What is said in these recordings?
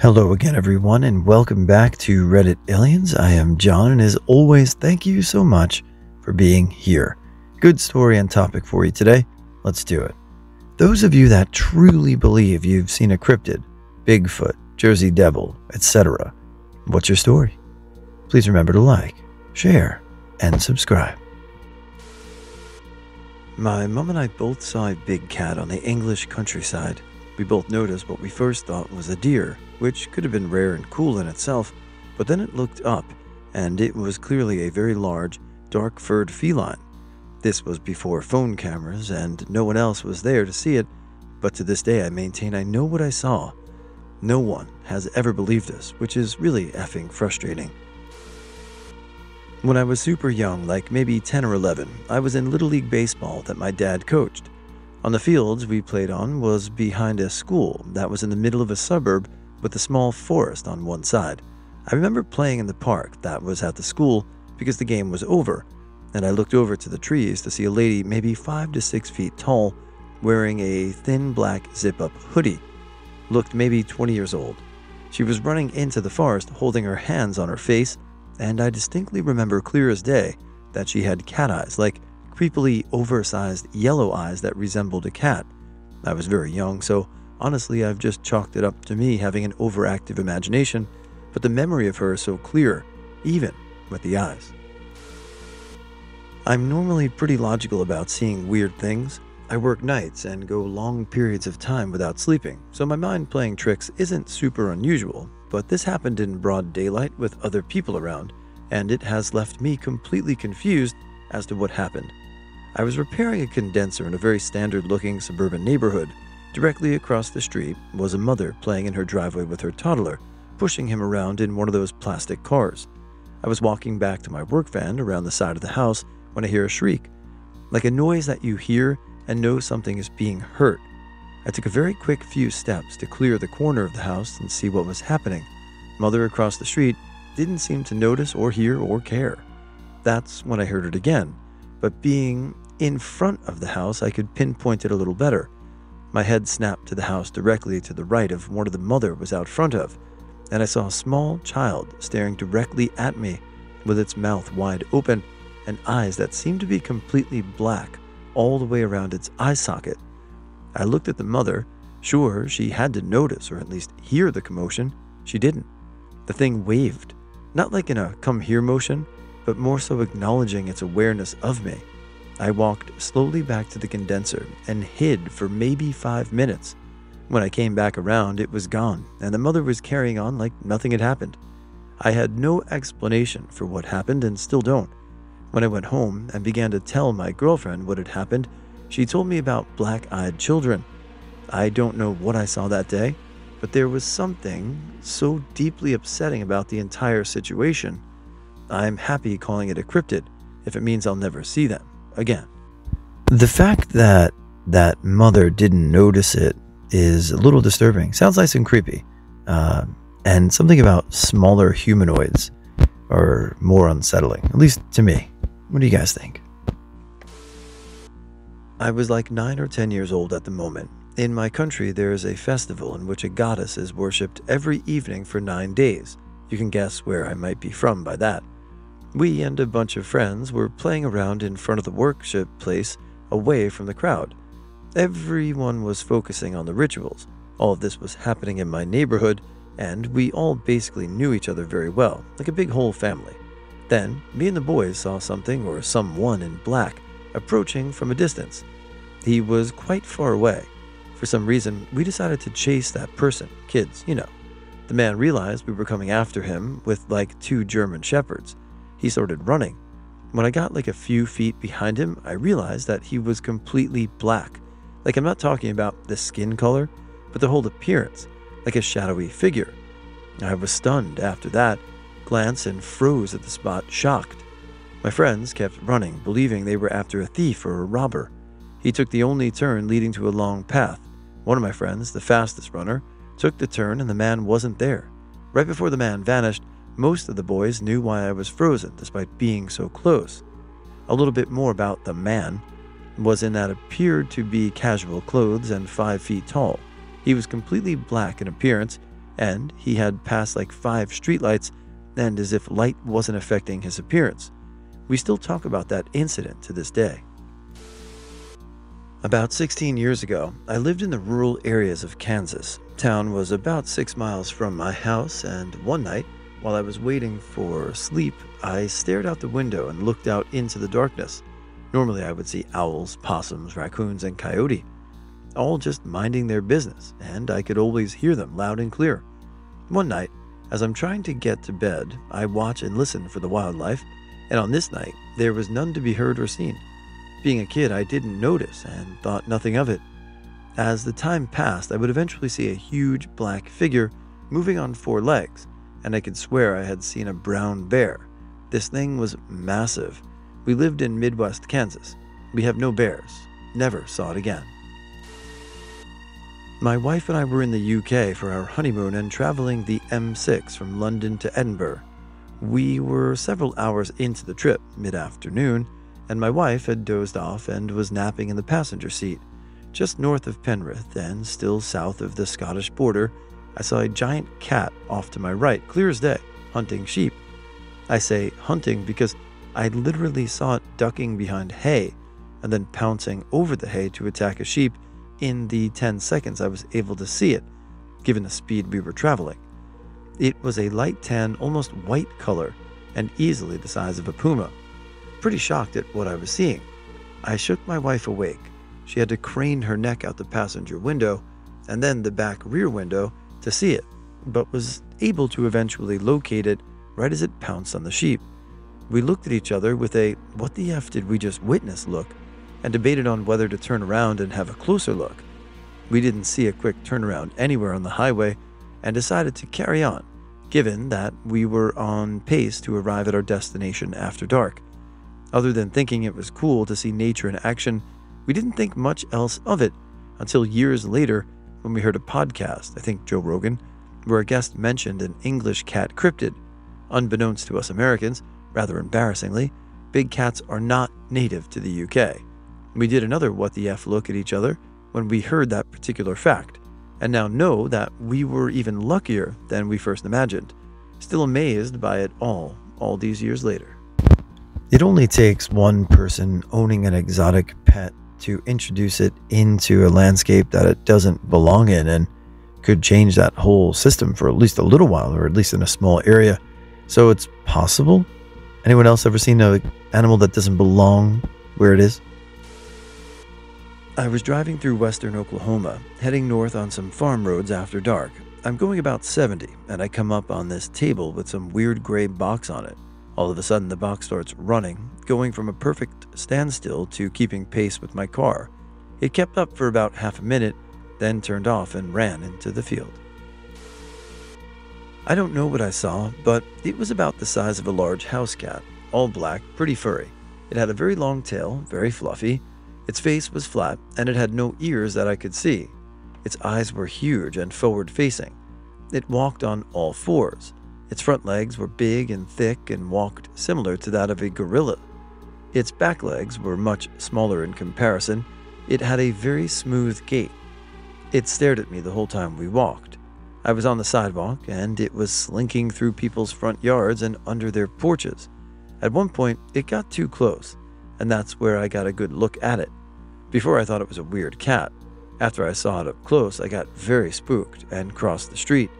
Hello again, everyone, and welcome back to Reddit Aliens. I am John, and as always, thank you so much for being here. Good story and topic for you today. Let's do it. Those of you that truly believe you've seen a cryptid, Bigfoot, Jersey Devil, etc., what's your story? Please remember to like, share, and subscribe. My mom and I both saw a big cat on the English countryside. We both noticed what we first thought was a deer, which could have been rare and cool in itself, but then it looked up, and it was clearly a very large, dark-furred feline. This was before phone cameras, and no one else was there to see it, but to this day I maintain I know what I saw. No one has ever believed this, which is really effing frustrating. When I was super young, like maybe 10 or 11, I was in Little League Baseball that my dad coached. On the fields we played on was behind a school that was in the middle of a suburb with a small forest on one side. I remember playing in the park that was at the school because the game was over, and I looked over to the trees to see a lady maybe 5 to 6 feet tall wearing a thin black zip-up hoodie. Looked maybe 20 years old. She was running into the forest holding her hands on her face, and I distinctly remember clear as day that she had cat eyes, like creepily oversized yellow eyes that resembled a cat. I was very young, so honestly I've just chalked it up to me having an overactive imagination, but the memory of her is so clear, even with the eyes. I'm normally pretty logical about seeing weird things. I work nights and go long periods of time without sleeping, so my mind playing tricks isn't super unusual, but this happened in broad daylight with other people around, and it has left me completely confused as to what happened. I was repairing a condenser in a very standard-looking suburban neighborhood. Directly across the street was a mother playing in her driveway with her toddler, pushing him around in one of those plastic cars. I was walking back to my work van around the side of the house when I hear a shriek, like a noise that you hear and know something is being hurt. I took a very quick few steps to clear the corner of the house and see what was happening. Mother across the street didn't seem to notice or hear or care. That's when I heard it again, but being in front of the house, I could pinpoint it a little better. My head snapped to the house directly to the right of one the mother was out front of, and I saw a small child staring directly at me with its mouth wide open and eyes that seemed to be completely black all the way around its eye socket. I looked at the mother, sure she had to notice or at least hear the commotion. She didn't. The thing waved, not like in a come here motion, but more so acknowledging its awareness of me. I walked slowly back to the condenser and hid for maybe 5 minutes. When I came back around, it was gone, and the mother was carrying on like nothing had happened. I had no explanation for what happened and still don't. When I went home and began to tell my girlfriend what had happened, she told me about black-eyed children. I don't know what I saw that day, but there was something so deeply upsetting about the entire situation. I'm happy calling it a cryptid if it means I'll never see them again. The fact that that mother didn't notice it is a little disturbing. Sounds nice and creepy. And something about smaller humanoids are more unsettling, at least to me. What do you guys think? I was like 9 or 10 years old at the moment. In my country, there is a festival in which a goddess is worshipped every evening for 9 days. You can guess where I might be from by that. We and a bunch of friends were playing around in front of the worship place away from the crowd. Everyone was focusing on the rituals. All of this was happening in my neighborhood, and we all basically knew each other very well, like a big whole family. Then, me and the boys saw something or someone in black approaching from a distance. He was quite far away. For some reason, we decided to chase that person. Kids, you know. The man realized we were coming after him with like 2 German shepherds. He started running. When I got like a few feet behind him, I realized that he was completely black. Like, I'm not talking about the skin color, but the whole appearance, like a shadowy figure. I was stunned after that, glanced and froze at the spot, shocked. My friends kept running, believing they were after a thief or a robber. He took the only turn leading to a long path. One of my friends, the fastest runner, took the turn and the man wasn't there. Right before the man vanished, most of the boys knew why I was frozen despite being so close. A little bit more about the man was in that appeared to be casual clothes and 5 feet tall. He was completely black in appearance and he had passed like 5 streetlights, and as if light wasn't affecting his appearance. We still talk about that incident to this day. About 16 years ago, I lived in the rural areas of Kansas. Town was about 6 miles from my house, and one night, while I was waiting for sleep, I stared out the window and looked out into the darkness. Normally I would see owls, possums, raccoons, and coyote, all just minding their business, and I could always hear them loud and clear. One night, as I'm trying to get to bed, I watch and listen for the wildlife, and on this night, there was none to be heard or seen. Being a kid, I didn't notice and thought nothing of it. As the time passed, I would eventually see a huge black figure moving on 4 legs, and I could swear I had seen a brown bear. This thing was massive. We lived in Midwest Kansas. We have no bears. Never saw it again. My wife and I were in the UK for our honeymoon and traveling the M6 from London to Edinburgh. We were several hours into the trip, mid-afternoon, and my wife had dozed off and was napping in the passenger seat. Just north of Penrith and still south of the Scottish border, I saw a giant cat off to my right, clear as day, hunting sheep. I say hunting because I literally saw it ducking behind hay and then pouncing over the hay to attack a sheep in the 10 seconds I was able to see it, given the speed we were traveling. It was a light tan, almost white color, and easily the size of a puma. Pretty shocked at what I was seeing. I shook my wife awake. She had to crane her neck out the passenger window and then the back rear window to see it, but was able to eventually locate it right as it pounced on the sheep. We looked at each other with a "what the F did we just witness" look, and debated on whether to turn around and have a closer look. We didn't see a quick turnaround anywhere on the highway and decided to carry on, given that we were on pace to arrive at our destination after dark. Other than thinking it was cool to see nature in action, we didn't think much else of it until years later when we heard a podcast, I think Joe Rogan, where a guest mentioned an English cat cryptid. Unbeknownst to us Americans, rather embarrassingly, big cats are not native to the UK. We did another what the F look at each other when we heard that particular fact, and now know that we were even luckier than we first imagined. Still amazed by it all these years later. It only takes one person owning an exotic pet to introduce it into a landscape that it doesn't belong in and could change that whole system for at least a little while, or at least in a small area. So it's possible. Anyone else ever seen an animal that doesn't belong where it is? I was driving through western Oklahoma, heading north on some farm roads after dark. I'm going about 70, and I come up on this table with some weird gray box on it. All of a sudden, the box starts running, going from a perfect standstill to keeping pace with my car. It kept up for about half a minute, then turned off and ran into the field. I don't know what I saw, but it was about the size of a large house cat, all black, pretty furry. It had a very long tail, very fluffy. Its face was flat, and it had no ears that I could see. Its eyes were huge and forward-facing. It walked on all 4s. Its front legs were big and thick and walked similar to that of a gorilla. Its back legs were much smaller in comparison. It had a very smooth gait. It stared at me the whole time we walked. I was on the sidewalk, and it was slinking through people's front yards and under their porches. At one point, it got too close, and that's where I got a good look at it. Before I thought it was a weird cat. After I saw it up close, I got very spooked and crossed the street.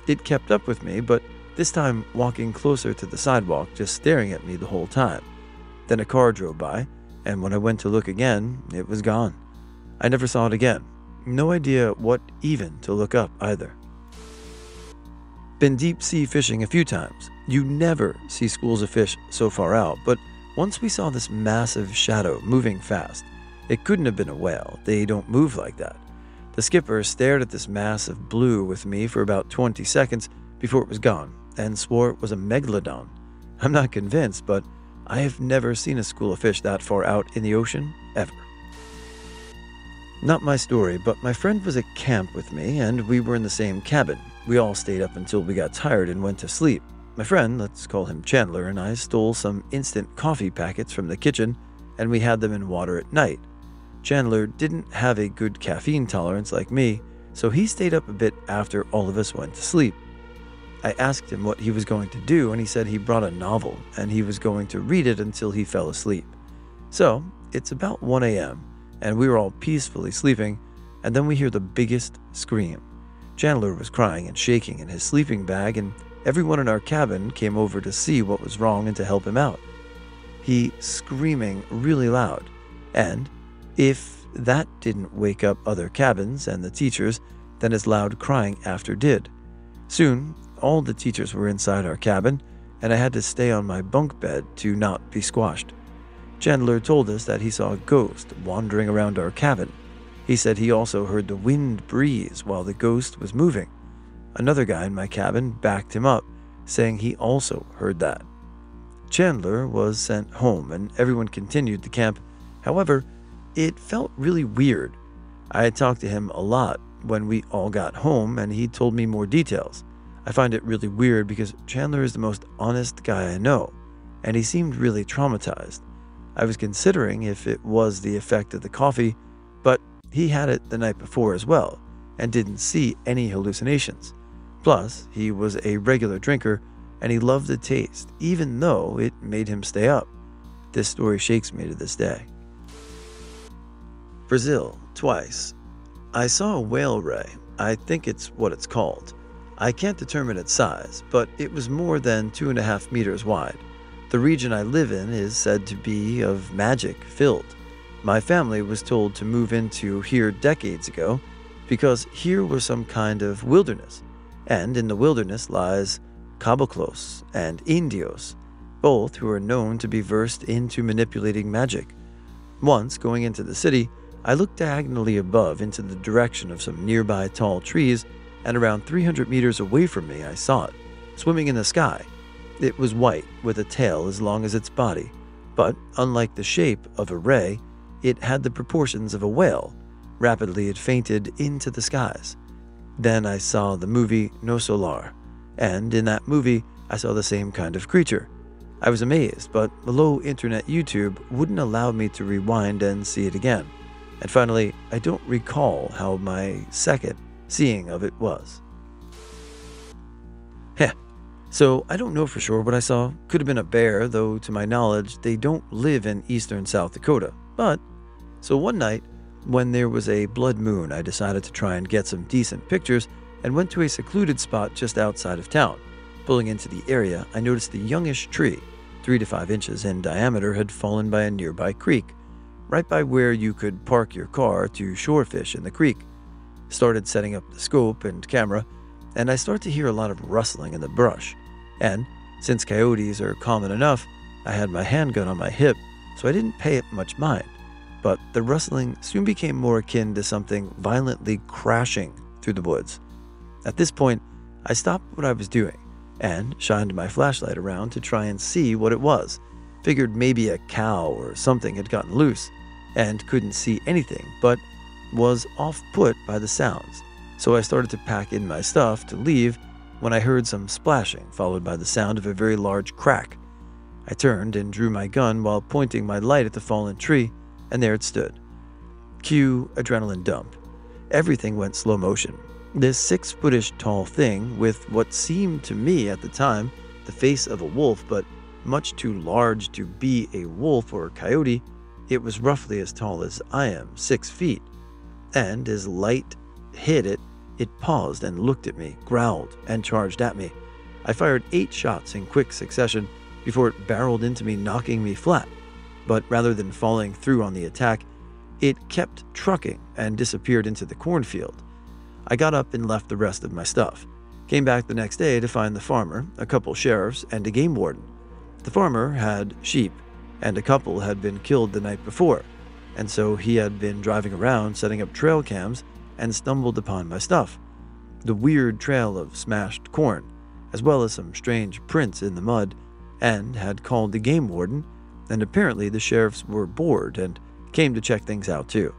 It kept up with me, but this time walking closer to the sidewalk, just staring at me the whole time. Then a car drove by, and when I went to look again, it was gone. I never saw it again. No idea what even to look up either. Been deep sea fishing a few times. You never see schools of fish so far out, but once we saw this massive shadow moving fast. It couldn't have been a whale. They don't move like that. The skipper stared at this mass of blue with me for about 20 seconds before it was gone and swore it was a megalodon. I'm not convinced, but I have never seen a school of fish that far out in the ocean, ever. Not my story, but my friend was at camp with me and we were in the same cabin. We all stayed up until we got tired and went to sleep. My friend, let's call him Chandler, and I stole some instant coffee packets from the kitchen and we had them in water at night. Chandler didn't have a good caffeine tolerance like me, so he stayed up a bit after all of us went to sleep. I asked him what he was going to do, and he said he brought a novel and he was going to read it until he fell asleep. So it's about 1 a.m., and we were all peacefully sleeping, and then we hear the biggest scream. Chandler was crying and shaking in his sleeping bag, and everyone in our cabin came over to see what was wrong and to help him out. He screaming really loud, and if that didn't wake up other cabins and the teachers, then his loud crying after did. Soon, all the teachers were inside our cabin, and I had to stay on my bunk bed to not be squashed. Chandler told us that he saw a ghost wandering around our cabin. He said he also heard the wind breeze while the ghost was moving. Another guy in my cabin backed him up, saying he also heard that. Chandler was sent home and everyone continued to camp. However, it felt really weird. I had talked to him a lot when we all got home and he told me more details. I find it really weird because Chandler is the most honest guy I know, and he seemed really traumatized. I was considering if it was the effect of the coffee, but he had it the night before as well and didn't see any hallucinations. Plus, he was a regular drinker and he loved the taste, even though it made him stay up. This story shakes me to this day. Brazil, twice. I saw a whale ray. I think it's what it's called. I can't determine its size, but it was more than 2.5 meters wide. The region I live in is said to be of magic filled. My family was told to move into here decades ago because here was some kind of wilderness, and in the wilderness lies caboclos and indios, both who are known to be versed into manipulating magic. Once, going into the city, I looked diagonally above into the direction of some nearby tall trees, and around 300 meters away from me I saw it, swimming in the sky. It was white with a tail as long as its body, but unlike the shape of a ray, it had the proportions of a whale. Rapidly it fainted into the skies. Then I saw the movie No Solar, and in that movie I saw the same kind of creature. I was amazed, but the low internet YouTube wouldn't allow me to rewind and see it again. And finally, I don't recall how my second seeing of it was. Heh. So I don't know for sure what I saw. Could have been a bear, though to my knowledge, they don't live in eastern South Dakota. So one night, when there was a blood moon, I decided to try and get some decent pictures and went to a secluded spot just outside of town. Pulling into the area, I noticed a youngish tree, 3 to 5 inches in diameter, had fallen by a nearby creek, right by where you could park your car to shore fish in the creek. Started setting up the scope and camera, and I start to hear a lot of rustling in the brush. And since coyotes are common enough, I had my handgun on my hip, so I didn't pay it much mind. But the rustling soon became more akin to something violently crashing through the woods. At this point, I stopped what I was doing and shined my flashlight around to try and see what it was. Figured maybe a cow or something had gotten loose and couldn't see anything, but was off-put by the sounds. So I started to pack in my stuff to leave when I heard some splashing, followed by the sound of a very large crack. I turned and drew my gun while pointing my light at the fallen tree, and there it stood. Cue adrenaline dump. Everything went slow motion. This 6-footish tall thing, with what seemed to me at the time the face of a wolf, but much too large to be a wolf or a coyote. It was roughly as tall as I am, 6 feet. And as light hit it, it paused and looked at me, growled, and charged at me. I fired 8 shots in quick succession before it barreled into me, knocking me flat. But rather than falling through on the attack, it kept trucking and disappeared into the cornfield. I got up and left the rest of my stuff. Came back the next day to find the farmer, a couple sheriffs, and a game warden. The farmer had sheep, and a couple had been killed the night before, and so he had been driving around setting up trail cams and stumbled upon my stuff. The weird trail of smashed corn, as well as some strange prints in the mud, and had called the game warden, and apparently the sheriffs were bored and came to check things out too.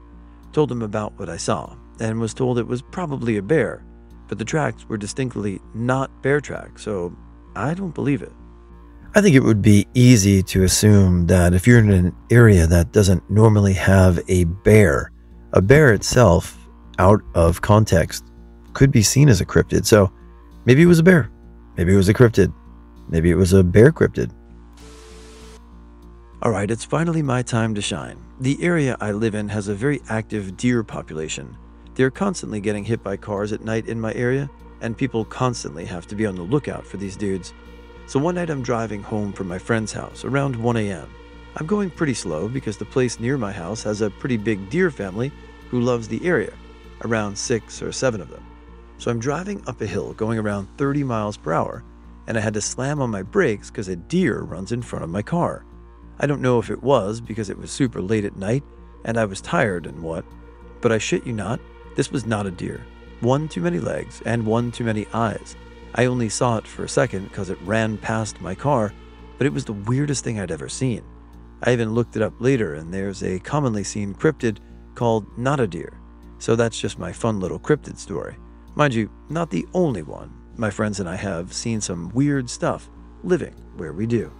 Told them about what I saw, and was told it was probably a bear, but the tracks were distinctly not bear tracks, so I don't believe it. I think it would be easy to assume that if you're in an area that doesn't normally have a bear itself out of context could be seen as a cryptid. So maybe it was a bear, maybe it was a cryptid, maybe it was a bear cryptid. Alright, it's finally my time to shine. The area I live in has a very active deer population. They're constantly getting hit by cars at night in my area, and people constantly have to be on the lookout for these dudes. So one night I'm driving home from my friend's house around 1 a.m. I'm going pretty slow because the place near my house has a pretty big deer family who loves the area, around 6 or 7 of them. So I'm driving up a hill going around 30 miles per hour, and I had to slam on my brakes because a deer runs in front of my car. I don't know if it was because it was super late at night and I was tired and what, but I shit you not, this was not a deer. One too many legs and one too many eyes. I only saw it for a second because it ran past my car, but it was the weirdest thing I'd ever seen. I even looked it up later, and there's a commonly seen cryptid called not a deer. So that's just my fun little cryptid story. Mind you, not the only one. My friends and I have seen some weird stuff living where we do.